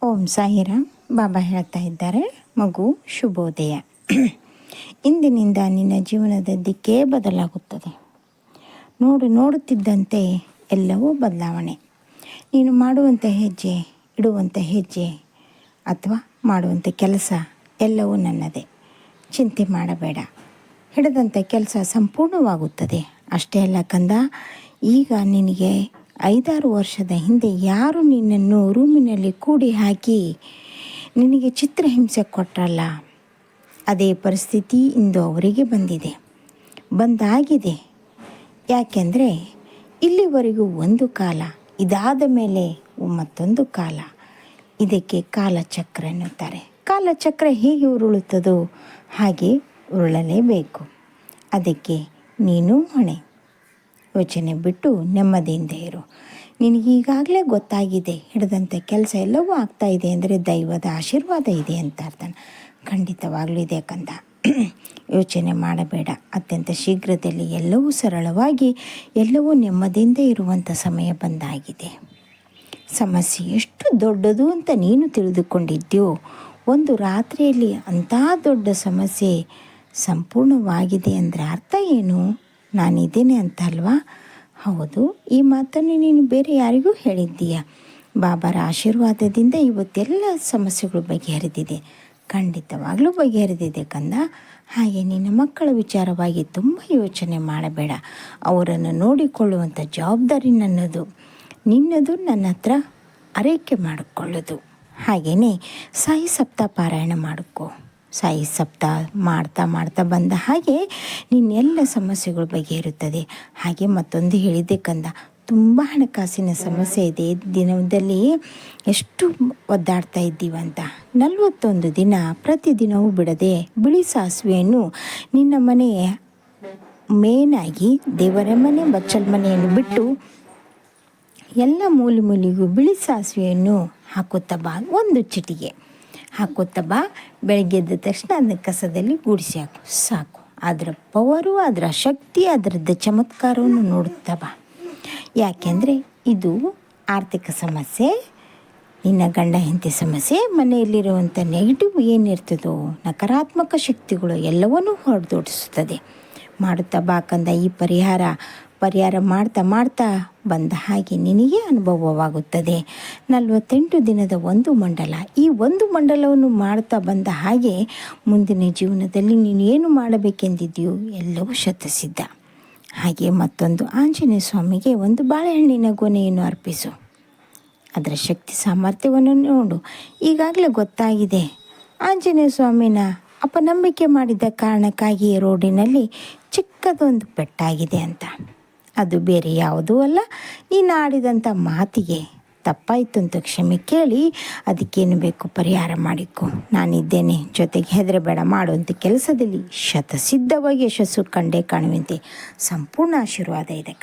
ಓಂ ಸಾಯಿರಾಮ್. ಬಾಬಾ ಹೇಳ್ತಾ ಇದ್ದಾರೆ, ಮಗು ಶುಭೋದಯ. ಇಂದಿನಿಂದ ನಿನ್ನ ಜೀವನದ ದಿಕ್ಕೇ ಬದಲಾಗುತ್ತದೆ. ನೋಡುತ್ತಿದ್ದಂತೆ ಎಲ್ಲವೂ ಬದಲಾವಣೆ. ನೀನು ಮಾಡುವಂಥ ಹೆಜ್ಜೆ, ಇಡುವಂಥ ಹೆಜ್ಜೆ ಅಥವಾ ಮಾಡುವಂಥ ಕೆಲಸ ಎಲ್ಲವೂ ನನ್ನದೇ. ಚಿಂತೆ ಮಾಡಬೇಡ. ಹಿಡಿದಂಥ ಕೆಲಸ ಸಂಪೂರ್ಣವಾಗುತ್ತದೆ. ಅಷ್ಟೇ ಅಲ್ಲ ಕಂದ, ಈಗ ನಿನಗೆ 5-6 ವರ್ಷದ ಹಿಂದೆ ಯಾರು ನಿನ್ನನ್ನು ರೂಮಿನಲ್ಲಿ ಕೂಡಿ ಹಾಕಿ ನಿನಗೆ ಚಿತ್ರಹಿಂಸೆ ಕೊಟ್ಟರಲ್ಲ, ಅದೇ ಪರಿಸ್ಥಿತಿ ಇಂದು ಅವರಿಗೆ ಬಂದಾಗಿದೆ. ಯಾಕೆಂದರೆ ಇಲ್ಲಿವರೆಗೂ ಒಂದು ಕಾಲ, ಇದಾದ ಮೇಲೆ ಮತ್ತೊಂದು ಕಾಲ. ಇದಕ್ಕೆ ಕಾಲಚಕ್ರ ಎನ್ನುತ್ತಾರೆ. ಕಾಲಚಕ್ರ ಹೇಗೆ ಉರುಳುತ್ತದೋ ಹಾಗೆ ಉರುಳಲೇಬೇಕು. ಅದಕ್ಕೆ ನೀನು ಹೊಣೆ. ಯೋಚನೆ ಬಿಟ್ಟು ನೆಮ್ಮದಿಯಿಂದ ಇರು. ನಿನಗೀಗಾಗಲೇ ಗೊತ್ತಾಗಿದೆ, ಹಿಡಿದಂಥ ಕೆಲಸ ಎಲ್ಲವೂ ಆಗ್ತಾಯಿದೆ ಅಂದರೆ ದೈವದ ಆಶೀರ್ವಾದ ಇದೆ ಅಂತ ಅರ್ಥ. ಖಂಡಿತವಾಗ್ಲೂ ಇದೆ ಕಂದ. ಯೋಚನೆ ಮಾಡಬೇಡ. ಅತ್ಯಂತ ಶೀಘ್ರದಲ್ಲಿ ಎಲ್ಲವೂ ಸರಳವಾಗಿ, ಎಲ್ಲವೂ ನೆಮ್ಮದಿಯಿಂದ ಇರುವಂಥ ಸಮಯ ಬಂದಾಗಿದೆ. ಸಮಸ್ಯೆ ಎಷ್ಟು ದೊಡ್ಡದು ಅಂತ ನೀನು ತಿಳಿದುಕೊಂಡಿದ್ಯೋ, ಒಂದು ರಾತ್ರಿಯಲ್ಲಿ ಅಂಥ ದೊಡ್ಡ ಸಮಸ್ಯೆ ಸಂಪೂರ್ಣವಾಗಿದೆ ಅಂದರೆ ಅರ್ಥ ಏನು? ನಾನಿದ್ದೇನೆ ಅಂತ ಅಲ್ವಾ? ಹೌದು, ಈ ಮಾತನ್ನು ನೀನು ಬೇರೆ ಯಾರಿಗೂ ಹೇಳಿದ್ದೀಯ. ಬಾಬಾರ ಆಶೀರ್ವಾದದಿಂದ ಇವತ್ತೆಲ್ಲ ಸಮಸ್ಯೆಗಳು ಬಗೆಹರಿದಿದೆ. ಖಂಡಿತವಾಗ್ಲೂ ಬಗೆಹರಿದಿದೆ ಕಂದ. ಹಾಗೆ ನಿನ್ನ ಮಕ್ಕಳ ವಿಚಾರವಾಗಿ ತುಂಬ ಯೋಚನೆ ಮಾಡಬೇಡ. ಅವರನ್ನು ನೋಡಿಕೊಳ್ಳುವಂಥ ಜವಾಬ್ದಾರಿ ನನ್ನದು. ನಿನ್ನದು ನನ್ನ ಹತ್ರ ಆರೈಕೆ ಮಾಡಿಕೊಳ್ಳೋದು. ಹಾಗೆಯೇ ಸಾಯಿ ಸಪ್ತಾಹ ಪಾರಾಯಣ ಮಾಡಿಕೊ. ಸಾಯಿ ಸಪ್ತಾಹ ಮಾಡ್ತಾ ಬಂದ ಹಾಗೆ ನಿನ್ನೆಲ್ಲ ಸಮಸ್ಯೆಗಳು ಬಗೆಯಿರುತ್ತದೆ. ಹಾಗೆ ಮತ್ತೊಂದು ಹೇಳಿದ್ದೆ ಕಂದ, ತುಂಬ ಹಣಕಾಸಿನ ಸಮಸ್ಯೆ ಇದೆ. ದಿನದಲ್ಲಿ ಎಷ್ಟು ಒದ್ದಾಡ್ತಾ ಇದ್ದೀವಂತ. 41 ದಿನ ಪ್ರತಿದಿನವೂ ಬಿಡದೆ ಬಿಳಿ ಸಾಸಿವೆಯನ್ನು ನಿನ್ನ ಮನೆಯ ಮೇನಾಗಿ ದೇವರ ಮನೆ, ಬಚ್ಚಲ ಮನೆಯನ್ನು ಬಿಟ್ಟು ಎಲ್ಲ ಮೂಲೆಗೂ ಬಿಳಿ ಸಾಸಿವೆಯನ್ನು ಹಾಕುತ್ತಾ ಬಾ. 1 ಚಿಟಿಗೆ ಹಾಕುತ್ತಾ ಬಾ. ಬೆಳಗ್ಗೆ ಎದ್ದ ತಕ್ಷಣ ಅದನ್ನ ಕಸದಲ್ಲಿ ಗೂಡಿಸಿ ಹಾಕು, ಸಾಕು. ಅದರ ಪವರು, ಅದರ ಶಕ್ತಿ, ಅದರದ್ದು ಚಮತ್ಕಾರವನ್ನು ನೋಡುತ್ತಾ ಬಾ. ಯಾಕೆಂದರೆ ಇದು ಆರ್ಥಿಕ ಸಮಸ್ಯೆ, ನಿನ್ನ ಗಂಡ ಹೆಂಡತಿ ಸಮಸ್ಯೆ, ಮನೆಯಲ್ಲಿರುವಂಥ ನೆಗೆಟಿವ್ ಏನಿರ್ತದೋ, ನಕಾರಾತ್ಮಕ ಶಕ್ತಿಗಳು ಎಲ್ಲವನ್ನೂ ಹೊರದೋಡಿಸುತ್ತದೆ. ಮಾಡುತ್ತಾ ಬಾಕಂದ ಈ ಪರಿಹಾರ ಮಾಡ್ತಾ ಬಂದ ಹಾಗೆ ನಿನಗೆ ಅನುಭವವಾಗುತ್ತದೆ. 48 ದಿನದ ಒಂದು ಮಂಡಲ. ಈ ಒಂದು ಮಂಡಲವನ್ನು ಮಾಡ್ತಾ ಬಂದ ಹಾಗೆ ಮುಂದಿನ ಜೀವನದಲ್ಲಿ ನೀನು ಏನು ಮಾಡಬೇಕೆಂದಿದೆಯೋ ಎಲ್ಲವೂ ಶತಸಿದ್ಧ. ಹಾಗೆ ಮತ್ತೊಂದು, ಆಂಜನೇಯ ಸ್ವಾಮಿಗೆ ಒಂದು ಬಾಳೆಹಣ್ಣಿನ ಗೊನೆಯನ್ನು ಅರ್ಪಿಸು. ಅದರ ಶಕ್ತಿ ಸಾಮರ್ಥ್ಯವನ್ನು ನೋಡು. ಈಗಾಗಲೇ ಗೊತ್ತಾಗಿದೆ, ಆಂಜನೇಯ ಸ್ವಾಮಿನ ಅಪನಂಬಿಕೆ ಮಾಡಿದ ಕಾರಣಕ್ಕಾಗಿ ರೋಡಿನಲ್ಲಿ ಚಿಕ್ಕದೊಂದು ಪೆಟ್ಟಾಗಿದೆ ಅಂತ. ಅದು ಬೇರೆ ಯಾವುದೂ ಅಲ್ಲ, ನೀನು ಆಡಿದಂಥ ಮಾತಿಗೆ ತಪ್ಪಾಯಿತು ಅಂತ ಕ್ಷಮೆ ಕೇಳಿ ಅದಕ್ಕೇನು ಬೇಕು ಪರಿಹಾರ ಮಾಡಿಕೊ. ನಾನಿದ್ದೇನೆ ಜೊತೆಗೆ. ಹೆದರಬೇಡ. ಮಾಡುವಂಥ ಕೆಲಸದಲ್ಲಿ ಶತಸಿದ್ಧವಾಗಿ ಯಶಸ್ಸು ಕಂಡೇ ಕಾಣುವಂತೆ ಸಂಪೂರ್ಣ ಆಶೀರ್ವಾದ ಇದೆ.